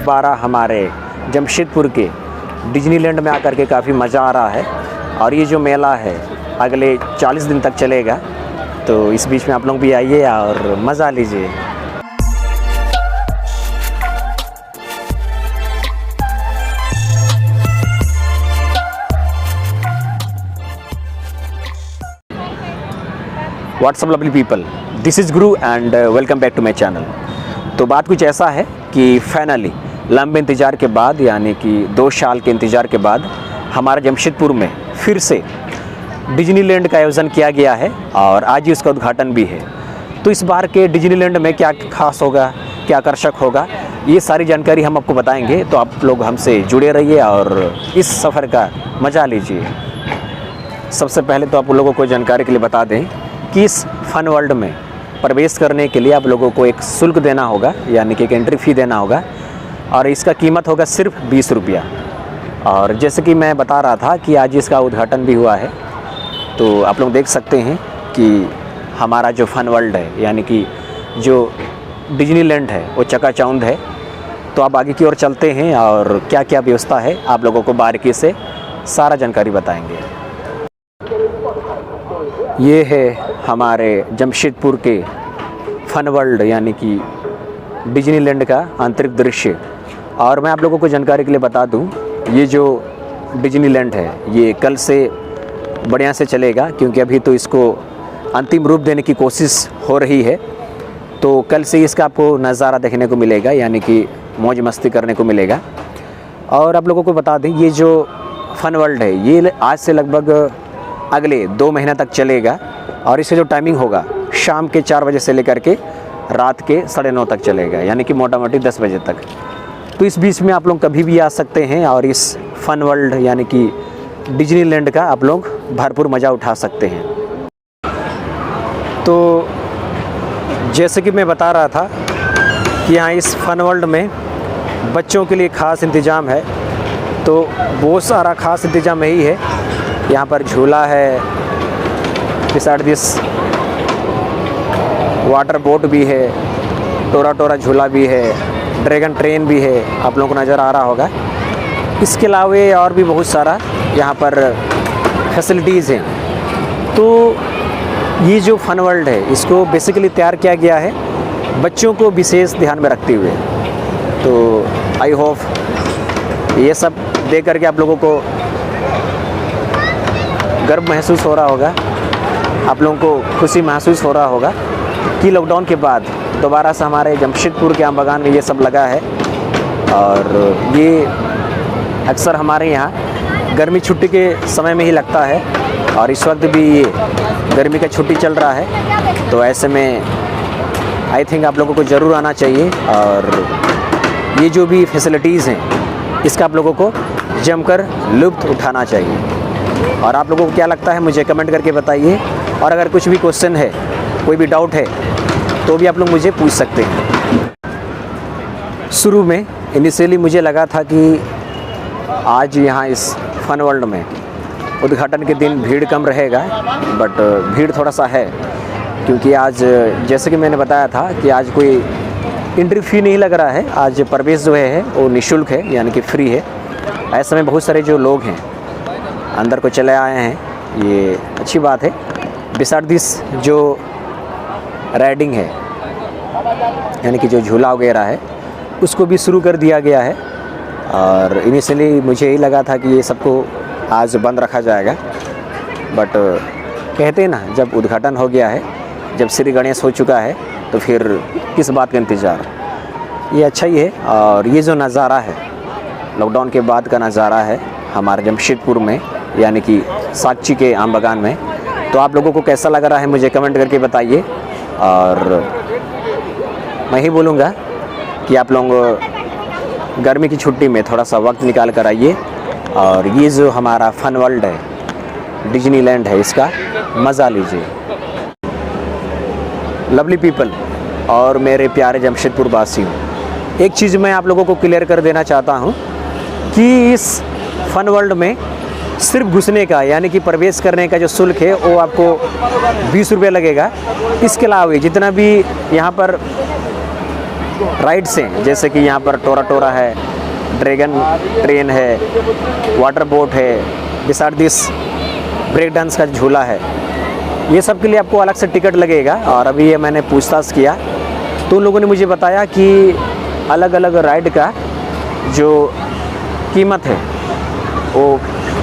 दोबारा हमारे जमशेदपुर के डिज्नीलैंड में आकर के काफ़ी मज़ा आ रहा है। और ये जो मेला है अगले 40 दिन तक चलेगा, तो इस बीच में आप लोग भी आइए और मज़ा लीजिए। What's up lovely people, this is Guru and welcome back to my channel. तो बात कुछ ऐसा है कि फाइनली लंबे इंतज़ार के बाद, यानी कि 2 साल के इंतज़ार के बाद हमारा जमशेदपुर में फिर से डिज्नीलैंड का आयोजन किया गया है और आज ही उसका उद्घाटन भी है। तो इस बार के डिज्नीलैंड में क्या खास होगा, क्या आकर्षक होगा, ये सारी जानकारी हम आपको बताएंगे। तो आप लोग हमसे जुड़े रहिए और इस सफ़र का मज़ा लीजिए। सबसे पहले तो आप लोगों को जानकारी के लिए बता दें कि इस फन वर्ल्ड में प्रवेश करने के लिए आप लोगों को एक शुल्क देना होगा, यानी कि एक एंट्री फ़ी देना होगा और इसका कीमत होगा सिर्फ 20 रुपया। और जैसे कि मैं बता रहा था कि आज इसका उद्घाटन भी हुआ है, तो आप लोग देख सकते हैं कि हमारा जो फन वर्ल्ड है, यानी कि जो डिज्नीलैंड है, वो चकाचौंध है। तो आप आगे की ओर चलते हैं और क्या क्या व्यवस्था है आप लोगों को बारीकी से सारा जानकारी बताएंगे। ये है हमारे जमशेदपुर के फन वर्ल्ड यानी कि डिज्नीलैंड का आंतरिक दृश्य। और मैं आप लोगों को जानकारी के लिए बता दूं, ये जो डिज्नीलैंड है ये कल से बढ़िया से चलेगा, क्योंकि अभी तो इसको अंतिम रूप देने की कोशिश हो रही है। तो कल से इसका आपको नज़ारा देखने को मिलेगा, यानी कि मौज मस्ती करने को मिलेगा। और आप लोगों को बता दें, ये जो फन वर्ल्ड है ये आज से लगभग अगले 2 महीना तक चलेगा और इसका जो टाइमिंग होगा शाम के 4 बजे से लेकर के रात के 9:30 तक चलेगा, यानी कि मोटा मोटी 10 बजे तक। तो इस बीच में आप लोग कभी भी आ सकते हैं और इस फन वर्ल्ड यानी कि डिज्नीलैंड का आप लोग भरपूर मज़ा उठा सकते हैं। तो जैसे कि मैं बता रहा था कि यहाँ इस फन वर्ल्ड में बच्चों के लिए ख़ास इंतज़ाम है, तो बहुत सारा ख़ास इंतज़ाम यही है। यहाँ पर झूला है, बिसाइड दिस वाटर बोट भी है, टोरा टोरा झूला भी है, ड्रैगन ट्रेन भी है, आप लोगों को नज़र आ रहा होगा। इसके अलावा और भी बहुत सारा यहाँ पर फैसिलिटीज़ हैं। तो ये जो फन वर्ल्ड है इसको बेसिकली तैयार किया गया है बच्चों को विशेष ध्यान में रखते हुए। तो आई होप ये सब देख करके आप लोगों को गर्व महसूस हो रहा होगा, आप लोगों को खुशी महसूस हो रहा होगा कि लॉकडाउन के बाद दोबारा से हमारे जमशेदपुर के आम बागान में ये सब लगा है। और ये अक्सर हमारे यहाँ गर्मी छुट्टी के समय में ही लगता है और इस वक्त भी ये गर्मी का छुट्टी चल रहा है। तो ऐसे में आई थिंक आप लोगों को ज़रूर आना चाहिए और ये जो भी फैसिलिटीज़ हैं इसका आप लोगों को जमकर लुत्फ़ उठाना चाहिए। और आप लोगों को क्या लगता है मुझे कमेंट करके बताइए। और अगर कुछ भी क्वेश्चन है, कोई भी डाउट है, तो भी आप लोग मुझे पूछ सकते हैं। शुरू में इनिशियली मुझे लगा था कि आज यहाँ इस फन वर्ल्ड में उद्घाटन के दिन भीड़ कम रहेगा, बट भीड़ थोड़ा सा है, क्योंकि आज जैसे कि मैंने बताया था कि आज कोई एंट्री फ़ी नहीं लग रहा है। आज प्रवेश जो है वो निःशुल्क है, यानी कि फ्री है। ऐसे में बहुत सारे जो लोग हैं अंदर को चले आए हैं, ये अच्छी बात है। बिसाइड दिस जो राइडिंग है, यानी कि जो झूला वगैरह है, उसको भी शुरू कर दिया गया है। और इनिशियली मुझे यही लगा था कि ये सबको आज बंद रखा जाएगा, बट कहते हैं ना, जब उद्घाटन हो गया है, जब श्री गणेश हो चुका है, तो फिर किस बात का इंतज़ार। ये अच्छा ही है। और ये जो नज़ारा है लॉकडाउन के बाद का नज़ारा है हमारे जमशेदपुर में, यानी कि साक्षी के आम बागान में। तो आप लोगों को कैसा लग रहा है मुझे कमेंट करके बताइए। और मैं ही बोलूँगा कि आप लोग गर्मी की छुट्टी में थोड़ा सा वक्त निकाल कर आइए और ये जो हमारा फन वर्ल्ड है, डिज्नीलैंड है, इसका मज़ा लीजिए। लवली पीपल और मेरे प्यारे जमशेदपुर वासियों, एक चीज़ मैं आप लोगों को क्लियर कर देना चाहता हूँ कि इस फन वर्ल्ड में सिर्फ घुसने का, यानी कि प्रवेश करने का जो शुल्क है वो आपको 20 रुपये लगेगा। इसके अलावा जितना भी यहाँ पर राइड्स हैं, जैसे कि यहाँ पर टोरा टोरा है, ड्रैगन ट्रेन है, वाटर बोट है, बिसाइड दिस ब्रेक डांस का झूला है। ये सब के लिए आपको अलग से टिकट लगेगा। और अभी ये मैंने पूछताछ किया तो उन लोगों ने मुझे बताया कि अलग अलग राइड का जो कीमत है वो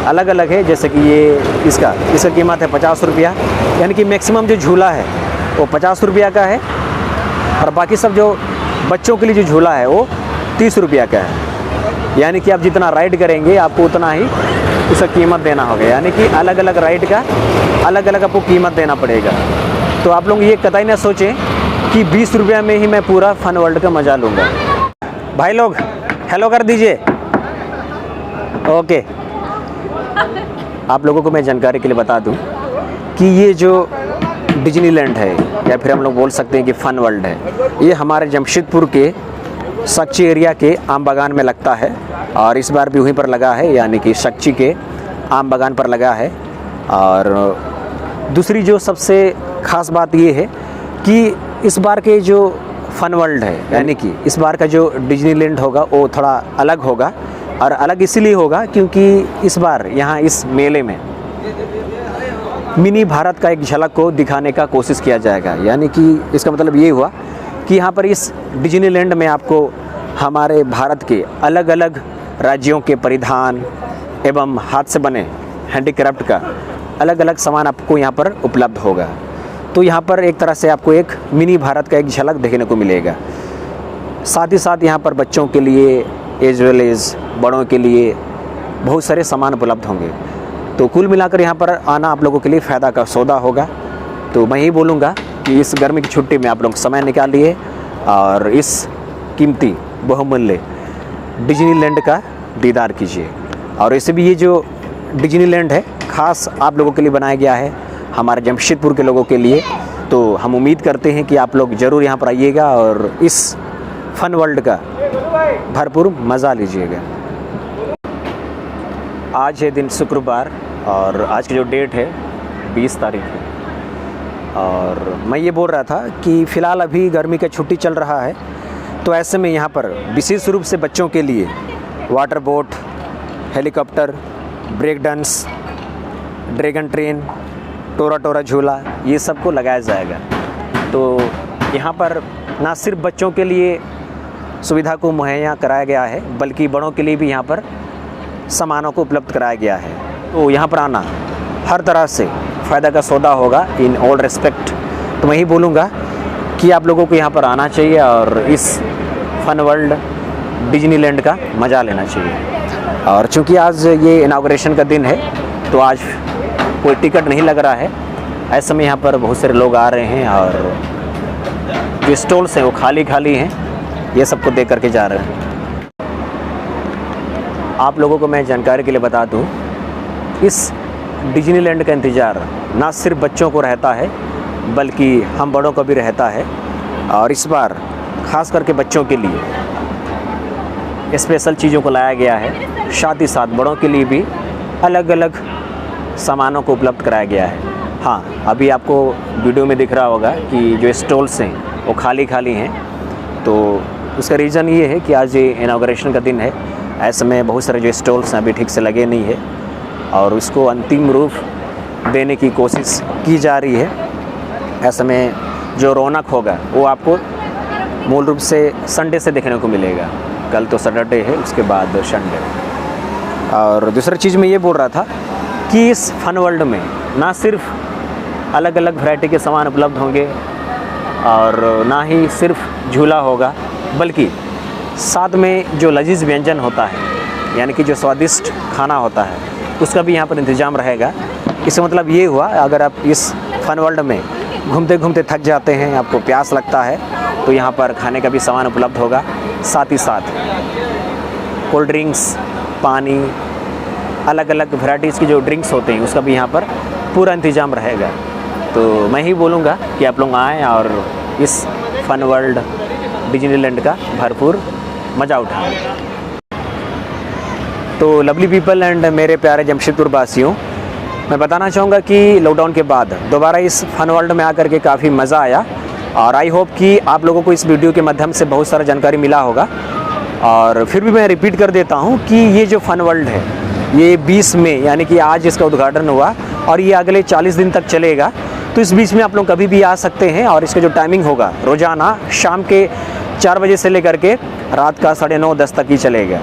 अलग अलग है। जैसे कि ये इसका कीमत है 50 रुपया, यानी कि मैक्सिमम जो झूला है वो 50 रुपया का है। और बाकी सब जो बच्चों के लिए जो झूला है वो 30 रुपया का है। यानी कि आप जितना राइड करेंगे आपको उतना ही उसका कीमत देना होगा। यानी कि अलग अलग राइड का अलग अलग आपको कीमत देना पड़ेगा। तो आप लोग ये कतई ना सोचें कि 20 रुपया में ही मैं पूरा फन वर्ल्ड का मज़ा लूँगा। भाई लोग हेलो कर दीजिए। ओके, आप लोगों को मैं जानकारी के लिए बता दूं कि ये जो डिज्नीलैंड है या फिर हम लोग बोल सकते हैं कि फन वर्ल्ड है, ये हमारे जमशेदपुर के सक्ची एरिया के आम बागान में लगता है। और इस बार भी वहीं पर लगा है, यानी कि सक्ची के आम बागान पर लगा है। और दूसरी जो सबसे ख़ास बात ये है कि इस बार के जो फन वर्ल्ड है, यानी कि इस बार का जो डिज्नीलैंड होगा वो थोड़ा अलग होगा। और अलग इसीलिए होगा क्योंकि इस बार यहाँ इस मेले में मिनी भारत का एक झलक को दिखाने का कोशिश किया जाएगा। यानी कि इसका मतलब ये हुआ कि यहाँ पर इस डिज्नीलैंड में आपको हमारे भारत के अलग अलग राज्यों के परिधान एवं हाथ से बने हैंडीक्राफ्ट का अलग अलग सामान आपको यहाँ पर उपलब्ध होगा। तो यहाँ पर एक तरह से आपको एक मिनी भारत का एक झलक देखने को मिलेगा। साथ ही साथ यहाँ पर बच्चों के लिए एज वेल एज बड़ों के लिए बहुत सारे सामान उपलब्ध होंगे। तो कुल मिलाकर यहाँ पर आना आप लोगों के लिए फ़ायदा का सौदा होगा। तो मैं यही बोलूँगा कि इस गर्मी की छुट्टी में आप लोग समय निकालिए और इस कीमती बहुमूल्य डिज्नीलैंड का दीदार कीजिए। और ऐसे भी ये जो डिज्नीलैंड है ख़ास आप लोगों के लिए बनाया गया है, हमारे जमशेदपुर के लोगों के लिए। तो हम उम्मीद करते हैं कि आप लोग ज़रूर यहाँ पर आइएगा और इस फन वर्ल्ड का भरपूर मज़ा लीजिएगा। आज है दिन शुक्रवार और आज की जो डेट है 20 तारीख है। और मैं ये बोल रहा था कि फ़िलहाल अभी गर्मी का छुट्टी चल रहा है, तो ऐसे में यहाँ पर विशेष रूप से बच्चों के लिए water boat, helicopter, break dance, dragon train, टोरा टोरा झूला, ये सब को लगाया जाएगा। तो यहाँ पर ना सिर्फ बच्चों के लिए सुविधा को मुहैया कराया गया है, बल्कि बड़ों के लिए भी यहाँ पर सामानों को उपलब्ध कराया गया है। तो यहाँ पर आना हर तरह से फ़ायदा का सौदा होगा इन ऑल रिस्पेक्ट। तो मैं ही बोलूँगा कि आप लोगों को यहाँ पर आना चाहिए और इस फन वर्ल्ड डिज्नीलैंड का मज़ा लेना चाहिए। और चूँकि आज ये इनाग्रेशन का दिन है तो आज कोई टिकट नहीं लग रहा है। ऐसे में यहाँ पर बहुत सारे लोग आ रहे हैं और जो स्टॉल्स हैं वो खाली खाली हैं, ये सबको देख करके जा रहे हैं। आप लोगों को मैं जानकारी के लिए बता दूं, इस डिज्नीलैंड का इंतज़ार ना सिर्फ बच्चों को रहता है बल्कि हम बड़ों को भी रहता है। और इस बार ख़ास करके बच्चों के लिए स्पेशल चीज़ों को लाया गया है। साथ ही साथ बड़ों के लिए भी अलग अलग सामानों को उपलब्ध कराया गया है। हाँ, अभी आपको वीडियो में दिख रहा होगा कि जो स्टॉल्स हैं वो खाली खाली हैं। तो उसका रीज़न ये है कि आज ये इनाग्रेशन का दिन है। ऐसे में बहुत सारे जो स्टॉल्स हैं अभी ठीक से लगे नहीं है और उसको अंतिम रूप देने की कोशिश की जा रही है। ऐसे में जो रौनक होगा वो आपको मूल रूप से संडे से देखने को मिलेगा। कल तो सैटरडे है, उसके बाद संडे। और दूसरी चीज़ मैं ये बोल रहा था कि इस फन वर्ल्ड में ना सिर्फ अलग अलग वैरायटी के सामान उपलब्ध होंगे और ना ही सिर्फ झूला होगा, बल्कि साथ में जो लजीज व्यंजन होता है, यानी कि जो स्वादिष्ट खाना होता है, उसका भी यहाँ पर इंतज़ाम रहेगा। इसका मतलब ये हुआ, अगर आप इस फन वर्ल्ड में घूमते घूमते थक जाते हैं, आपको प्यास लगता है, तो यहाँ पर खाने का भी सामान उपलब्ध होगा। साथ ही साथ कोल्ड ड्रिंक्स, पानी, अलग अलग वैराइटीज़ की जो ड्रिंक्स होते हैं उसका भी यहाँ पर पूरा इंतज़ाम रहेगा। तो मैं ही बोलूँगा कि आप लोग आएँ और इस फन वर्ल्ड डिज्नीलैंड का भरपूर मज़ा उठाएँ। तो लवली पीपल एंड मेरे प्यारे जमशेदपुर वासियों, मैं बताना चाहूँगा कि लॉकडाउन के बाद दोबारा इस फन वर्ल्ड में आकर के काफ़ी मज़ा आया। और आई होप कि आप लोगों को इस वीडियो के माध्यम से बहुत सारा जानकारी मिला होगा। और फिर भी मैं रिपीट कर देता हूँ कि ये जो फन वर्ल्ड है ये 20 मई यानी कि आज इसका उद्घाटन हुआ और ये अगले 40 दिन तक चलेगा। तो इस बीच में आप लोग कभी भी आ सकते हैं और इसका जो टाइमिंग होगा रोज़ाना शाम के 4 बजे से लेकर के रात का 9:30-10 तक ही चलेगा।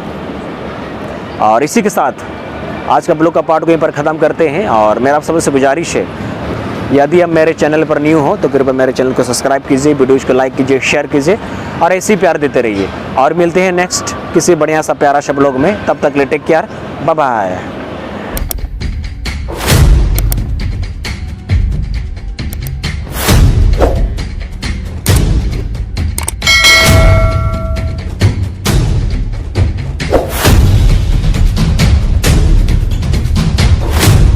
और इसी के साथ आज का ब्लॉग का पार्ट को यहीं पर ख़त्म करते हैं। और मेरा आप सबसे गुजारिश है, यदि आप मेरे चैनल पर न्यू हो तो कृपया मेरे चैनल को सब्सक्राइब कीजिए, वीडियोज़ को लाइक कीजिए, शेयर कीजिए और ऐसे ही प्यार देते रहिए। और मिलते हैं नेक्स्ट किसी बढ़िया सा प्यारा सा ब्लॉग में। तब तक ले टेक केयर, बाय बाय।